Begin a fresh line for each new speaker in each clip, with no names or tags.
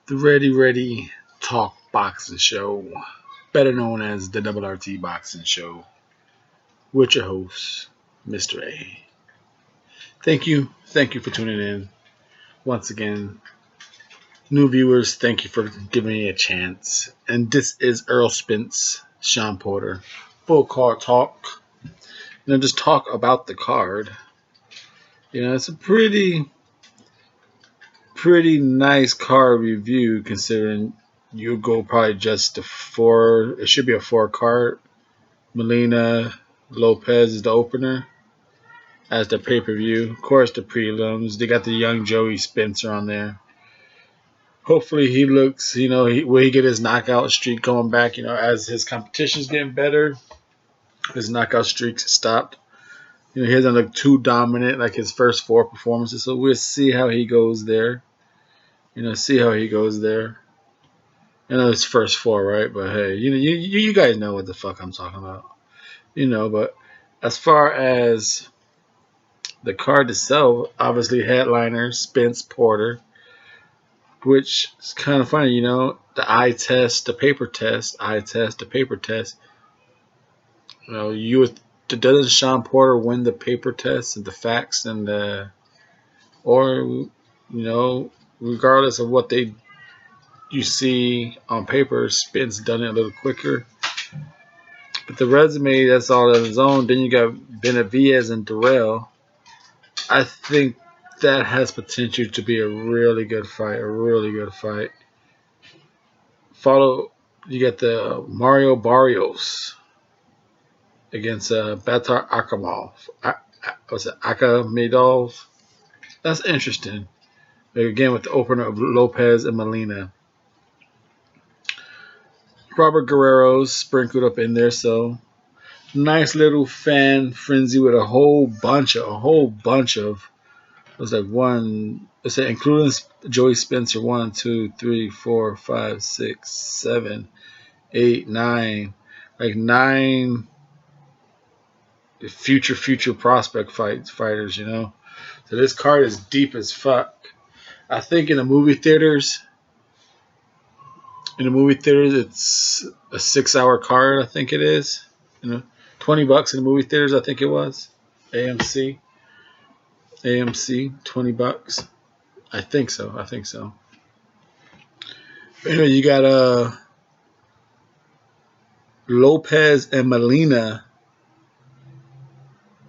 The Ready Talk Boxing Show, better known as the Double RT Boxing Show, with your host, Mr.A. Thank you for tuning in. Once again, new viewers, thank you for giving me a chance. And this is Errol Spence, Shawn Porter, full card talk. Just talk about the card. It's a pretty nice card review considering you go probably just the four. It should be a four card. Molina Lopez is the opener as the pay per view. Of course, the prelims. They got the young Joey Spencer on there. Hopefully, he looks, will he get his knockout streak going back, as his competition's getting better. His knockout streak's stopped. He hasn't looked too dominant like his first four performances, so we'll see how he goes there. See how he goes there. I know it's first four, right? But hey, you guys know what the fuck I'm talking about. But as far as the card itself, obviously headliner Spence Porter, which is kind of funny, the eye test, the paper test, eye test, the paper test. Doesn't Shawn Porter win the paper test and the facts and or regardless of what you see on paper, Spence done it a little quicker. But the resume, that's all on his own. Then you got Benavidez and Darrell. I think that has potential to be a really good fight. You got the Mario Barrios against Batar Akamov. Was it Akamedov? That's interesting. Again, with the opener of Lopez and Molina. Robert Guerrero's sprinkled up in there, so nice little fan frenzy with a whole bunch of. It was like including Joey Spencer, 1, 2, 3, 4, 5, 6, 7, 8, 9, like 9 future prospect fighters. So this card is deep as fuck. I think in the movie theaters, it's a 6-hour card. I think it is. $20 in the movie theaters. I think it was AMC, $20. I think so. Anyway, you got Lopez and Molina.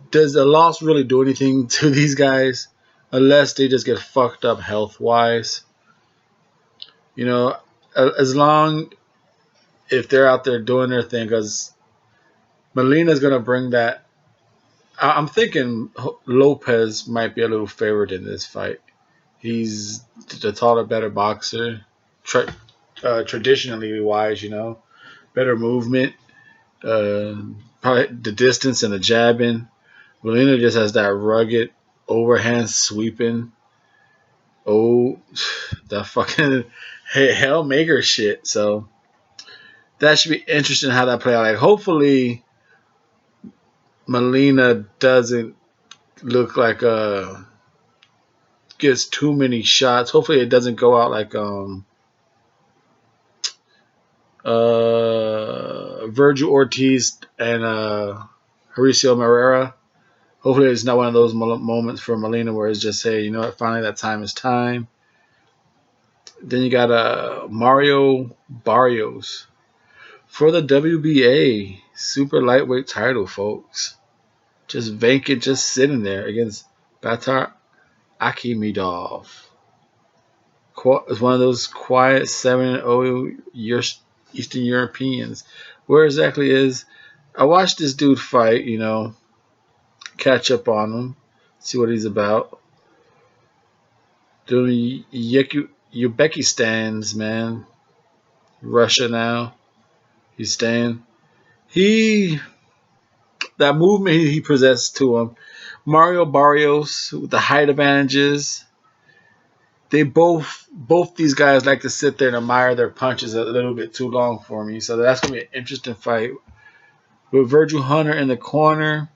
Does the loss really do anything to these guys unless they just get fucked up health wise? As long if they're out there doing their thing, because Molina's gonna bring that. I'm thinking Lopez might be a little favored in this fight. He's the taller, better boxer, traditionally wise. Better movement, probably the distance and the jabbing. Molina just has that rugged overhand sweeping. Oh, that fucking Hellmaker shit. So that should be interesting how that play out. Like, hopefully Molina doesn't look like gets too many shots. Hopefully it doesn't go out like Virgil Ortiz and Mauricio Marrera. Hopefully it's not one of those moments for Molina where it's just, hey, you know what, finally that time is time. Then you got Mario Barrios for the WBA super lightweight title, folks. Just vacant, just sitting there against Batar Akhmedov. It's one of those quiet 7-0 Eastern Europeans. Where exactly is? I watched this dude fight, catch up on him, see what he's about. Doing Uzbekistan's, man. Russia now. He's staying. That movement he possessed to him. Mario Barrios with the height advantages. They both these guys like to sit there and admire their punches a little bit too long for me. So that's gonna be an interesting fight. With Virgil Hunter in the corner,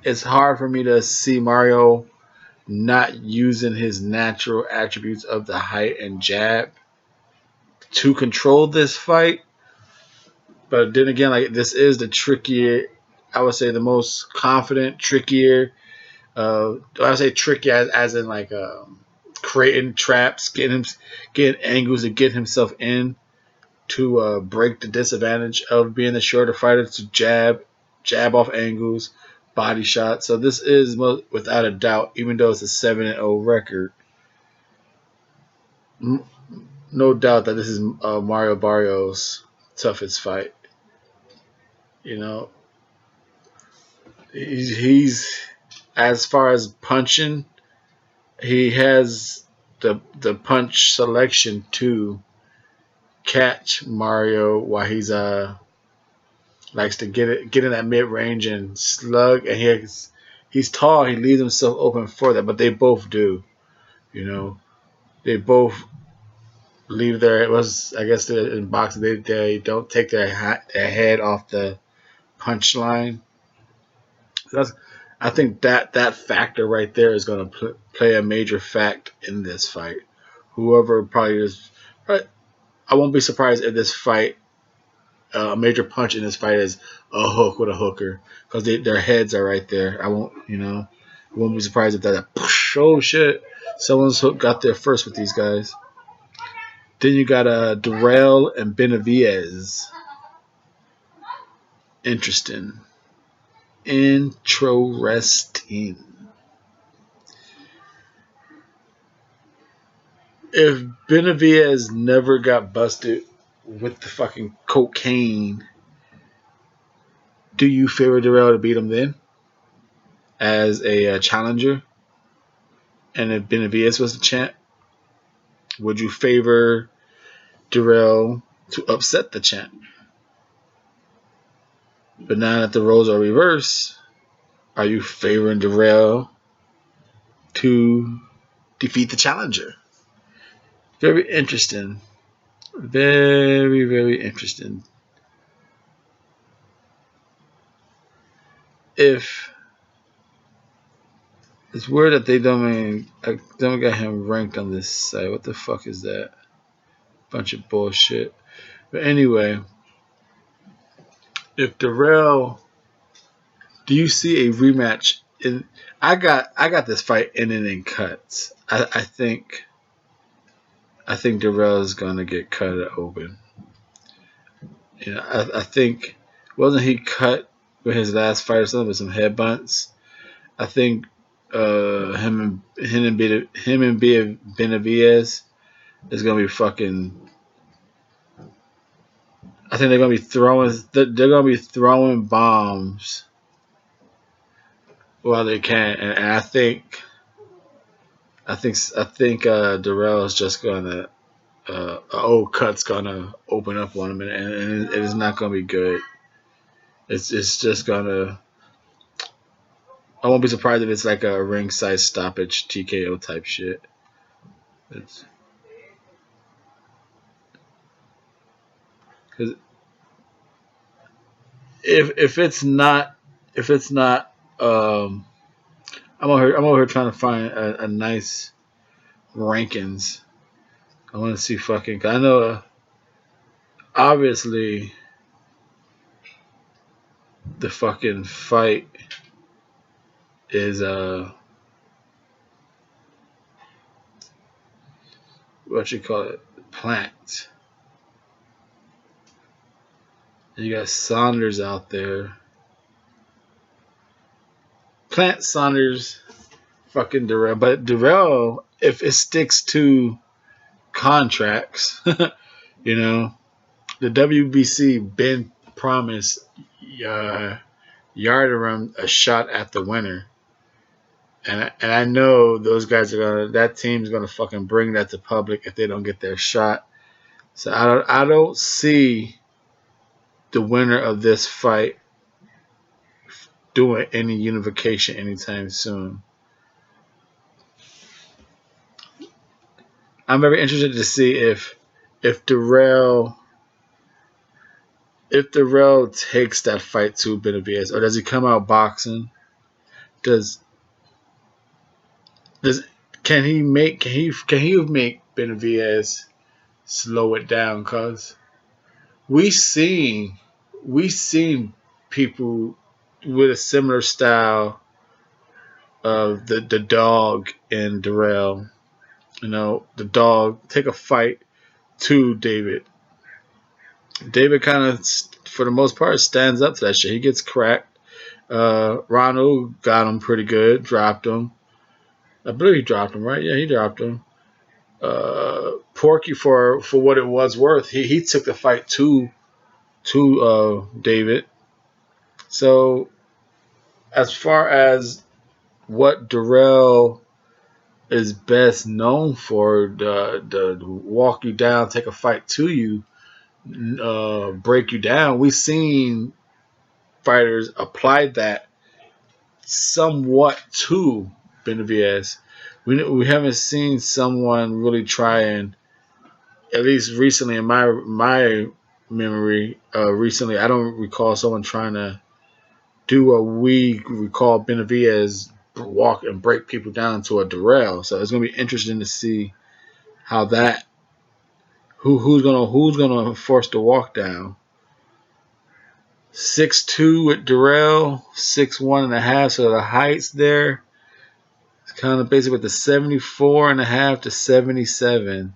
it's hard for me to see Mario not using his natural attributes of the height and jab. to control this fight. But then again, like this is the trickier, I would say the most confident, trickier. I would say tricky as in like creating traps, getting angles to get himself in to break the disadvantage of being the shorter fighter to jab off angles, body shots. So this is without a doubt, even though it's a 7-0 record, no doubt that this is Mario Barrios' toughest fight. You know, he's as far as punching, he has the punch selection to catch Mario while he's likes to get in that mid range and slug, and he's tall. He leaves himself open for that, but they both do. You know, they both leave their. It was I guess in boxing they don't take their head off the punch line. So that's I think that factor right there is going to play a major fact in this fight. Whoever probably is, I won't be surprised if this fight a major punch in this fight is a hook with a hooker because their heads are right there. I won't be surprised if that. Oh shit! Someone's hook got there first with these guys. Then you got Durrell and Benavides. Interesting. Interesting. If Benavides never got busted with the fucking cocaine, do you favor Durrell to beat him then as a challenger? And if Benavides was the champ, would you favor Durrell to upset the champ? But now that the roles are reversed, are you favoring Durrell to defeat the challenger? Very interesting. Very, very interesting. If it's weird that they don't got him ranked on this site. What the fuck is that? Bunch of bullshit. But anyway, if Durrell, do you see a rematch? I got this fight ending in cuts. I think Durrell is gonna get cut open. I think wasn't he cut with his last fight or something with some head bumps? I think him and Benavides is gonna be fucking. I think they're gonna be throwing bombs while they can, and I think Durrell is just gonna old cut's gonna open up on him, and it is not gonna be good. It's just gonna. I won't be surprised if it's like a ringside stoppage TKO type shit. It's because if it's not I'm over here trying to find a nice rankings. I want to see fucking. Cause I know obviously the fucking fight is what you call it, Plant. And you got Saunders out there. Plant, Saunders, fucking Durrell. But Durrell, if it sticks to contracts, you know, the WBC been promised Yardarum a shot at the winner. And I know those guys that team's gonna fucking bring that to public if they don't get their shot. So I don't see the winner of this fight doing any unification anytime soon. I'm very interested to see if Durrell takes that fight to Benavides, or does he come out boxing? Does can he make Benavides slow it down, cause we seen we seen people with a similar style of the dog and Darrell. You know, the dog take a fight to David. David kind of, for the most part, stands up to that shit. He gets cracked. Ronald got him pretty good, dropped him. I believe he dropped him, right? Yeah, he dropped him. Porky, for what it was worth, he took the fight to David. So as far as what Darrell is best known for, the walk you down, take a fight to you, break you down. We've seen fighters apply that somewhat to Benavidez. We haven't seen someone really try and, at least recently in my memory, recently I don't recall someone trying to do what we recall Benavidez walk and break people down to a Darrell. So it's gonna be interesting to see how that who's gonna force the walk down. 6'2" with Darrell, 6'1" and a half. So the heights there, it's kind of basically with the 74 and a half to 77.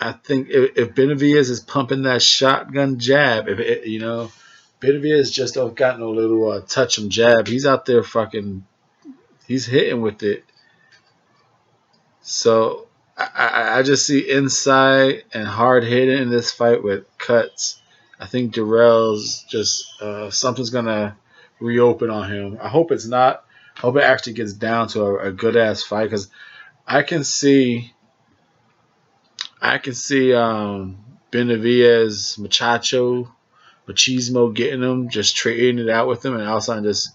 I think if Benavidez is pumping that shotgun jab, if it, Benavidez just don't got no little touch him jab. He's out there fucking, he's hitting with it. So I just see inside and hard hitting in this fight with cuts. I think Darrell's just something's gonna reopen on him. I hope it's not. I hope it actually gets down to a good ass fight, because I can see Benavidez Machismo getting him, just trading it out with him, and all of a sudden just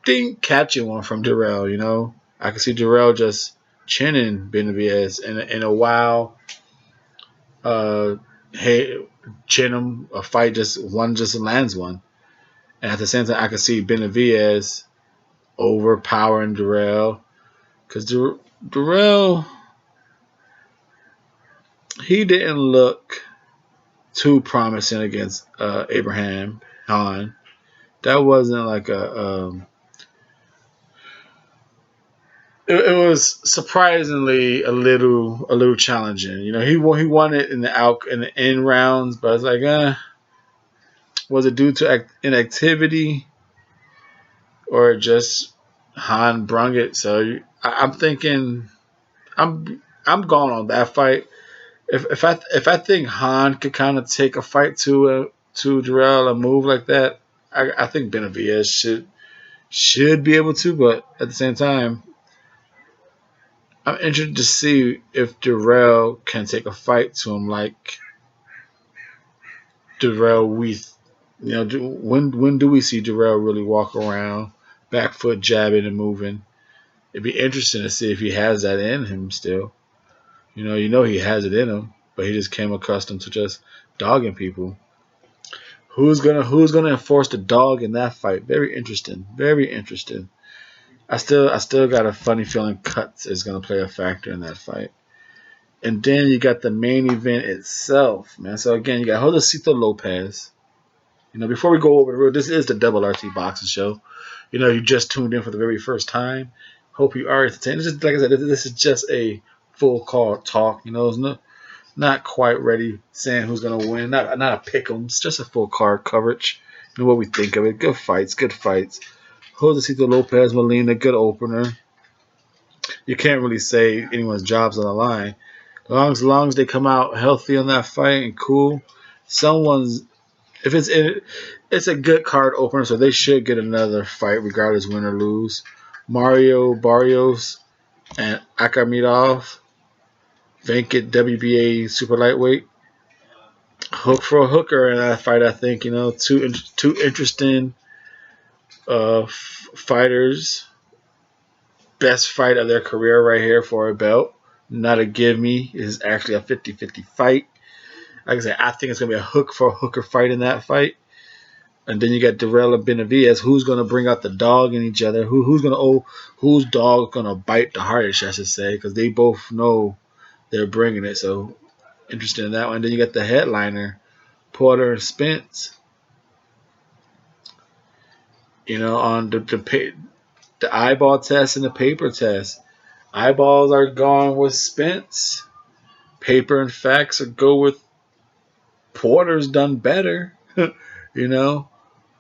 ding, catching one from Darrell. I can see Darrell just chinning Benavidez in a while. Hey, chin him, a fight just lands one, and at the same time I can see Benavidez overpowering Darrell, because Darrell, he didn't look too promising against Abraham Hahn. That wasn't like it was surprisingly a little challenging. He won it in the end rounds, but it's like, was it due to inactivity or just Han brung it? So I'm thinking I'm going on that fight. If I think Han could kind of take a fight to Darrell, a move like that, I think Benavidez should be able to, but at the same time, I'm interested to see if Darrell can take a fight to him like Darrell. When do we see Darrell really walk around, back foot jabbing and moving? It'd be interesting to see if he has that in him still. He has it in him, but he just came accustomed to just dogging people. Who's gonna enforce the dog in that fight? Very interesting. Very interesting. I still got a funny feeling cuts is gonna play a factor in that fight. And then you got the main event itself, man. So again, you got Josecito Lopez. Before we go over the rule, this is the Double RT Boxing Show. You just tuned in for the very first time. Hope you are entertained. Like I said, this is just a full card talk. It's not quite ready saying who's gonna win. Not a pick 'em. It's just a full card coverage. What we think of it. Good fights. Good fights. Josecito Lopez Molina, good opener. You can't really say anyone's job's on the line. As long as they come out healthy on that fight and cool, someone's if it's in it, it's a good card opener, so they should get another fight regardless win or lose. Mario Barrios and Akamirov, vacant WBA super lightweight. Hook for a hooker in that fight, I think. Two interesting fighters. Best fight of their career right here for a belt. Not a give me. It's actually a 50-50 fight. Like I said, I think it's going to be a hook for a hooker fight in that fight. And then you got Darrell and Benavidez. Who's going to bring out the dog in each other? Whose dog going to bite the hardest, I should say, because they both know they're bringing it. So interested in that one. Then you got the headliner, Porter and Spence. On the eyeball test and the paper test. Eyeballs are gone with Spence. Paper and facts are go with Porter's done better. you know,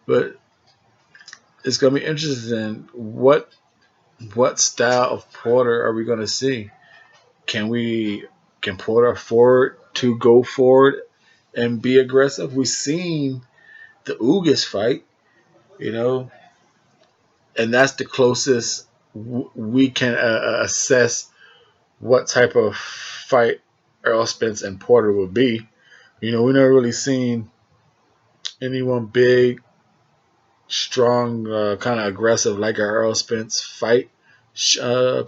but it's gonna be interesting. What style of Porter are we gonna see? Can Porter afford to go forward and be aggressive? We've seen the Ugas fight, you know, and that's the closest we can assess what type of fight Errol Spence and Porter will be. We never really seen anyone big, strong, kind of aggressive like Errol Spence fight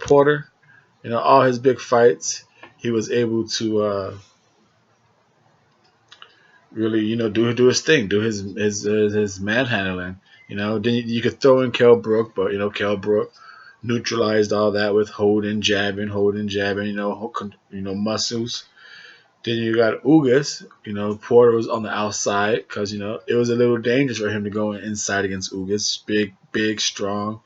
Porter. All his big fights, he was able to really, do his thing, do his manhandling. Then you could throw in Kell Brook, but Kell Brook neutralized all that with holding, jabbing. Muscles. Then you got Ugas. Porter was on the outside because it was a little dangerous for him to go inside against Ugas. Big, strong.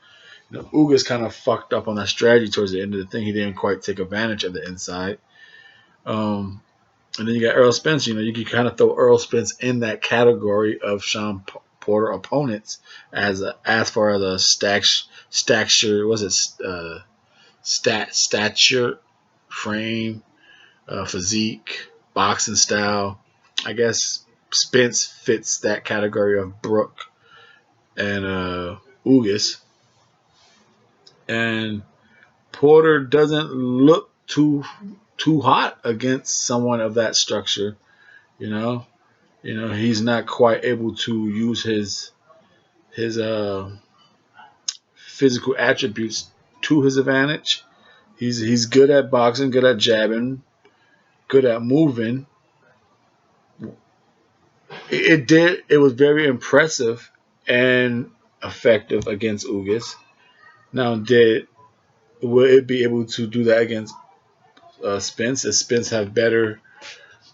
Ugas kind of fucked up on that strategy towards the end of the thing. He didn't quite take advantage of the inside. And then you got Errol Spence. You can kind of throw Errol Spence in that category of Shawn Porter opponents as far as a stature, was it stature, frame, physique, boxing style. I guess Spence fits that category of Brook and Ugas. And Porter doesn't look too hot against someone of that structure. You know, he's not quite able to use his physical attributes to his advantage. He's good at boxing, good at jabbing, good at moving. It was very impressive and effective against Ugas. Now, will it be able to do that against Spence? Does Spence have better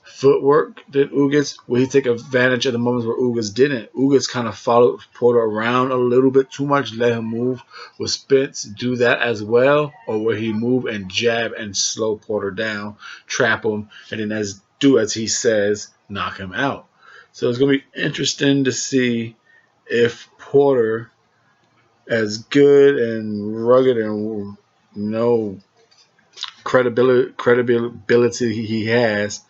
footwork than Ugas? Will he take advantage of the moments where Ugas didn't? Ugas kind of followed Porter around a little bit too much, let him move. Will Spence do that as well? Or will he move and jab and slow Porter down, trap him, and then do as he says, knock him out? So it's going to be interesting to see if Porter, as good and rugged and credibility he has,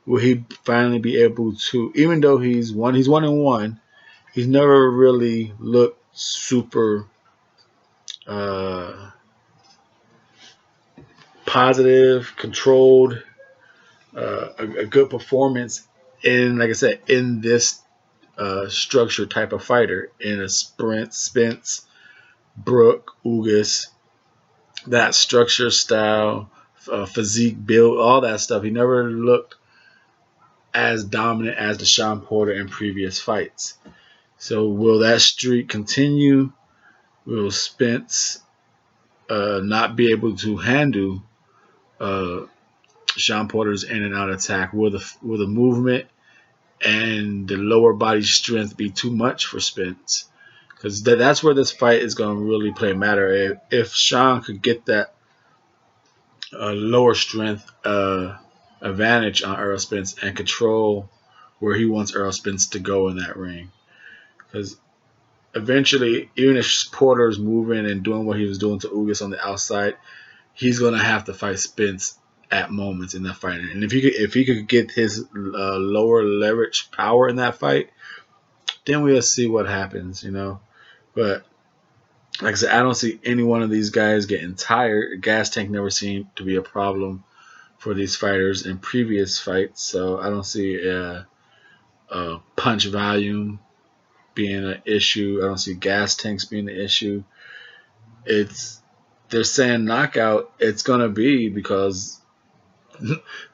will he finally be able to? Even though he's 1-1. He's never really looked super uh, positive, controlled, a good performance in, like I said, in this structured type of fighter, in a sprint, Spence, Brook, Ugas, that structure, style, physique, build, all that stuff. He never looked as dominant as the Shawn Porter in previous fights. So will that streak continue? Will Spence not be able to handle uh, Shawn Porter's in and out attack? Will the movement and the lower body strength be too much for Spence? Because that's where this fight is going to really play a matter. If Shawn could get that lower strength advantage on Errol Spence and control where he wants Errol Spence to go in that ring. Because eventually, even if Porter's moving and doing what he was doing to Ugas on the outside, he's going to have to fight Spence at moments in that fight. And if he could get his lower leverage power in that fight, then we'll see what happens, But like I said, I don't see any one of these guys getting tired. Gas tank never seemed to be a problem for these fighters in previous fights, so I don't see punch volume being an issue. I don't see gas tanks being an issue. They're saying knockout. It's gonna be because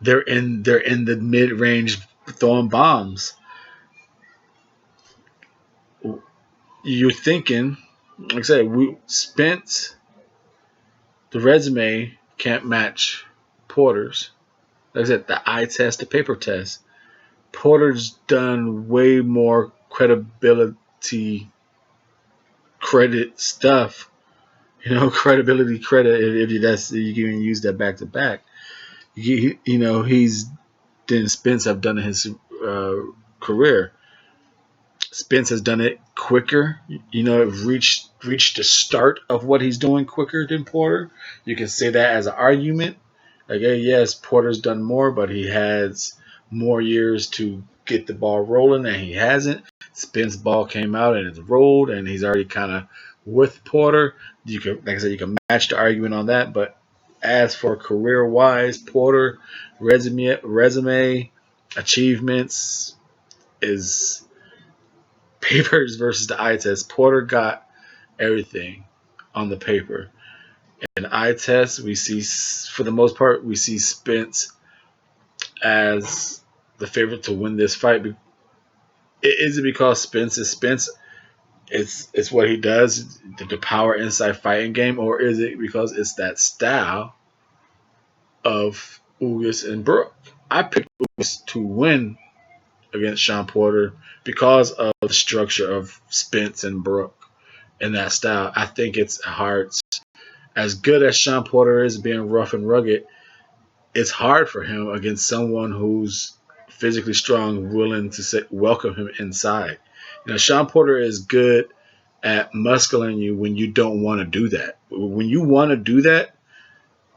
they're in the mid range throwing bombs. You're thinking, like I said, Spence, the resume can't match Porter's. like I said, the eye test, the paper test. Porter's done way more credibility credit stuff. Credibility credit. If you can even use that back to back. He's than Spence have done in his career. Spence has done it quicker. Reached the start of what he's doing quicker than Porter. You can say that as an argument. Like, hey, yes, Porter's done more, but he has more years to get the ball rolling, and he hasn't. Spence ball came out and it's rolled, and he's already kind of with Porter. You can, like I said, you can match the argument on that. But as for career wise, Porter resume achievements is papers versus the eye test. Porter got everything on the paper. And eye test, we see, for the most part, we see Spence as the favorite to win this fight. Is it because Spence is Spence? It's what he does, the power inside fighting game, or is it because it's that style of Ugas and Brooke? I picked Ugas to win against Shawn Porter because of the structure of Spence and Brooke in that style. I think it's hard. As good as Shawn Porter is being rough and rugged, it's hard for him against someone who's physically strong, willing to welcome him inside. Shawn Porter is good at muscling you when you don't want to do that. When you want to do that,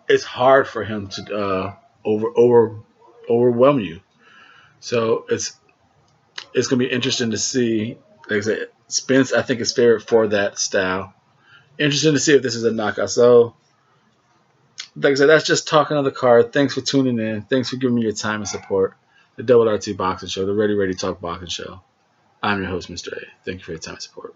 it's hard for him to overwhelm you. So it's gonna be interesting to see. Like I said, Spence I think is favorite for that style. Interesting to see if this is a knockout. So, like I said, that's just talking on the card. Thanks for tuning in. Thanks for giving me your time and support. The Double RT Boxing Show, the Ready Talk Boxing Show. I'm your host, Mr. A. Thank you for your time and support.